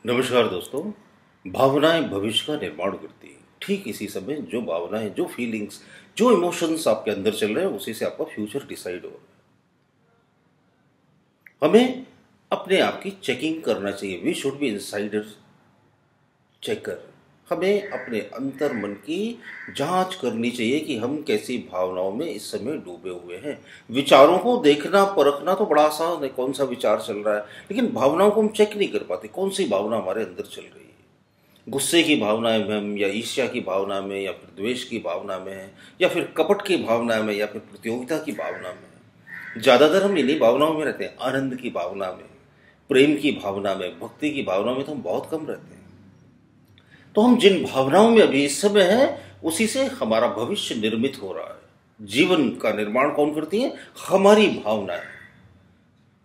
नमस्कार दोस्तों। भावनाएं भविष्य का निर्माण करती हैं। ठीक इसी समय जो भावनाएं, जो फीलिंग्स, जो इमोशंस आपके अंदर चल रहे हैं, उसी से आपका फ्यूचर डिसाइड हो रहा है। हमें अपने आप की चेकिंग करना चाहिए। We should be insider checker. हमें अपने अंतर मन की जांच करनी चाहिए कि हम कैसी भावनाओं में इस समय डूबे हुए हैं। विचारों को देखना परखना तो बड़ा आसान है, कौन सा विचार चल रहा है, लेकिन भावनाओं को हम चेक नहीं कर पाते। कौन सी भावना हमारे अंदर चल रही है? गुस्से की भावना में हम, या ईर्ष्या की भावना में, या फिर द्वेष की भावना में है, या फिर कपट की भावना में, या फिर प्रतियोगिता की भावना में। ज्यादातर हम इन्हीं भावनाओं में रहते हैं। आनंद की भावना में, प्रेम की भावना में, भक्ति की भावना में तो हम बहुत कम रहते हैं। तो हम जिन भावनाओं में अभी इस समय है, उसी से हमारा भविष्य निर्मित हो रहा है। जीवन का निर्माण कौन करती है? हमारी भावनाएं।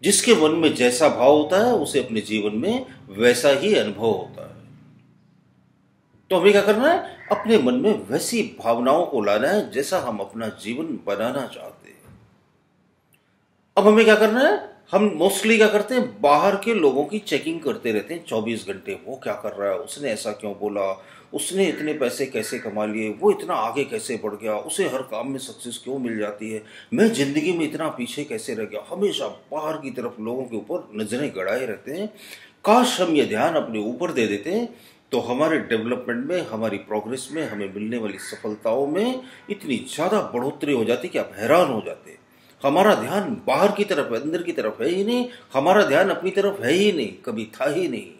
जिसके मन में जैसा भाव होता है, उसे अपने जीवन में वैसा ही अनुभव होता है। तो हमें क्या करना है? अपने मन में वैसी भावनाओं को लाना है जैसा हम अपना जीवन बनाना चाहते हैं। अब हमें क्या करना है? हम मोस्टली क्या करते हैं? बाहर के लोगों की चेकिंग करते रहते हैं 24 घंटे। वो क्या कर रहा है, उसने ऐसा क्यों बोला, उसने इतने पैसे कैसे कमा लिए, वो इतना आगे कैसे बढ़ गया, उसे हर काम में सक्सेस क्यों मिल जाती है, मैं जिंदगी में इतना पीछे कैसे रह गया। हमेशा बाहर की तरफ लोगों के ऊपर नजरें गड़ाए रहते हैं। काश हम ये ध्यान अपने ऊपर दे देते हैं, तो हमारे डेवलपमेंट में, हमारी प्रोग्रेस में, हमें मिलने वाली सफलताओं में इतनी ज़्यादा बढ़ोतरी हो जाती कि आप हैरान हो जाते। हमारा ध्यान बाहर की तरफ, अंदर की तरफ है ही नहीं। हमारा ध्यान अपनी तरफ है ही नहीं, कभी था ही नहीं,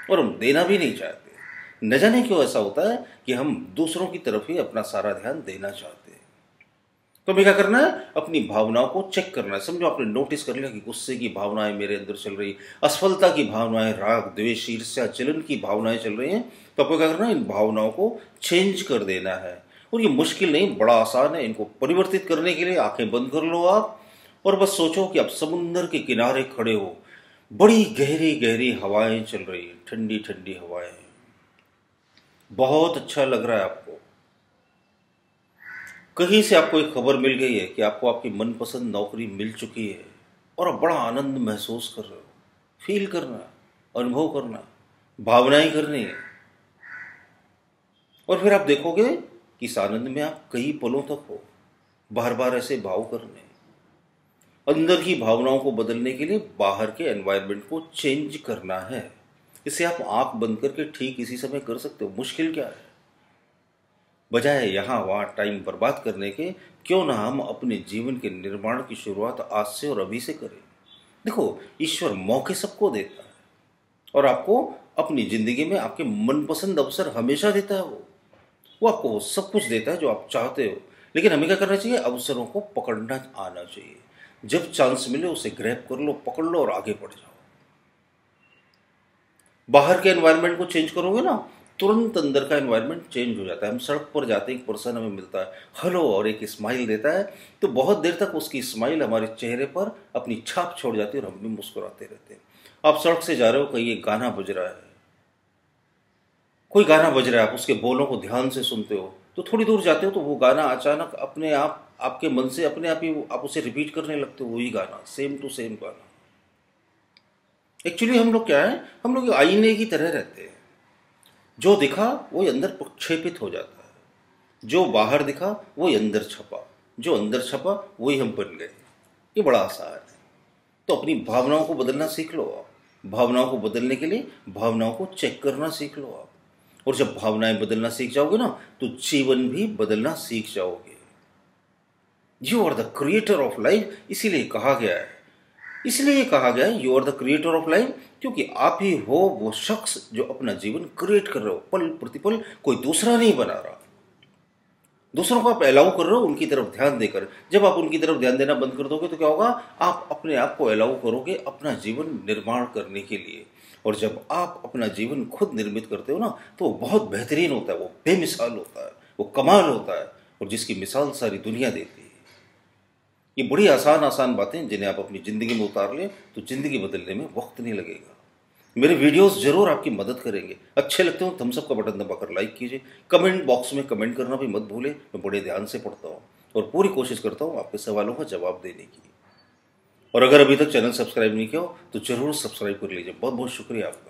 और हम देना भी नहीं चाहते। न जाने क्यों ऐसा होता है कि हम दूसरों की तरफ ही अपना सारा ध्यान देना चाहते हैं। तो हमें क्या करना है? अपनी भावनाओं को चेक करना है। समझो आपने नोटिस कर लिया कि गुस्से की भावनाएं मेरे अंदर चल रही, असफलता की भावनाएं, राग द्वेष ईर्ष्या जलन की भावनाएं चल रही हैं। तो आपको क्या करना है? इन भावनाओं को चेंज कर देना है। और ये मुश्किल नहीं, बड़ा आसान है। इनको परिवर्तित करने के लिए आंखें बंद कर लो आप, और बस सोचो कि आप समुद्र के किनारे खड़े हो। बड़ी गहरी गहरी हवाएं चल रही है, ठंडी ठंडी हवाएं। बहुत अच्छा लग रहा है आपको। कहीं से आपको एक खबर मिल गई है कि आपको आपकी मनपसंद नौकरी मिल चुकी है, और आप बड़ा आनंद महसूस कर रहे हो। फील करना, अनुभव करना, भावनाएं करनी है। और फिर आप देखोगे कि इस आनंद में आप कई पलों तक हो। बार बार ऐसे भाव करने, अंदर की भावनाओं को बदलने के लिए बाहर के एनवायरनमेंट को चेंज करना है। इसे आप आंख बंद करके ठीक इसी समय कर सकते हो। मुश्किल क्या है? बजाय यहाँ वहाँ टाइम बर्बाद करने के, क्यों ना हम अपने जीवन के निर्माण की शुरुआत आज से और अभी से करें। देखो, ईश्वर मौके सबको देता है, और आपको अपनी जिंदगी में आपके मनपसंद अवसर हमेशा देता है। वो आपको वो सब कुछ देता है जो आप चाहते हो। लेकिन हमें क्या करना चाहिए? अवसरों को पकड़ना आना चाहिए। जब चांस मिले उसे ग्रैब कर लो, पकड़ लो और आगे बढ़ जाओ। बाहर के एनवायरनमेंट को चेंज करोगे ना, तुरंत अंदर का एनवायरनमेंट चेंज हो जाता है। हम सड़क पर जाते हैं, एक पर्सन हमें मिलता है, हेलो, और एक स्माइल देता है, तो बहुत देर तक उसकी स्माइल हमारे चेहरे पर अपनी छाप छोड़ जाती है और हम भी मुस्कुराते रहते हैं। आप सड़क से जा रहे हो, कहीं एक गाना बज रहा है, कोई गाना बज रहा है, आप उसके बोलों को ध्यान से सुनते हो, तो थोड़ी दूर जाते हो तो वो गाना अचानक अपने आप आपके मन से अपने आप ही आप उसे रिपीट करने लगते हो। वही गाना, सेम टू सेम गाना। एक्चुअली हम लोग क्या है? हम लोग आईने की तरह रहते हैं। जो दिखा वो अंदर प्रक्षेपित हो जाता है, जो बाहर दिखा वो अंदर छपा, जो अंदर छपा वही हम बन गए। ये बड़ा आसान है। तो अपनी भावनाओं को बदलना सीख लो आप। भावनाओं को बदलने के लिए भावनाओं को चेक करना सीख लो आप। और जब भावनाएं बदलना सीख जाओगे ना, तो जीवन भी बदलना सीख जाओगे। You are the creator of life, इसीलिए कहा गया है। इसलिए कहा गया है you are the creator of life, क्योंकि आप ही हो वो शख्स जो अपना जीवन क्रिएट कर रहे हो पल प्रतिपल। कोई दूसरा नहीं बना रहा। दूसरों को आप अलाउ कर रहे हो उनकी तरफ ध्यान देकर। जब आप उनकी तरफ ध्यान देना बंद कर दोगे तो क्या होगा? आप अपने आप को अलाउ करोगे अपना जीवन निर्माण करने के लिए। और जब आप अपना जीवन खुद निर्मित करते हो ना, तो वो बहुत बेहतरीन होता है, वो बेमिसाल होता है, वो कमाल होता है, और जिसकी मिसाल सारी दुनिया देती है। ये बड़ी आसान आसान बातें जिन्हें आप अपनी ज़िंदगी में उतार लें तो ज़िंदगी बदलने में वक्त नहीं लगेगा। मेरे वीडियोस जरूर आपकी मदद करेंगे। अच्छे लगते हो थम्स अप का बटन दबाकर लाइक कीजिए। कमेंट बॉक्स में कमेंट करना भी मत भूलें। मैं बड़े ध्यान से पढ़ता हूँ और पूरी कोशिश करता हूँ आपके सवालों का जवाब देने की। और अगर अभी तक चैनल सब्सक्राइब नहीं किया हो तो जरूर सब्सक्राइब कर लीजिए। बहुत बहुत शुक्रिया आपका।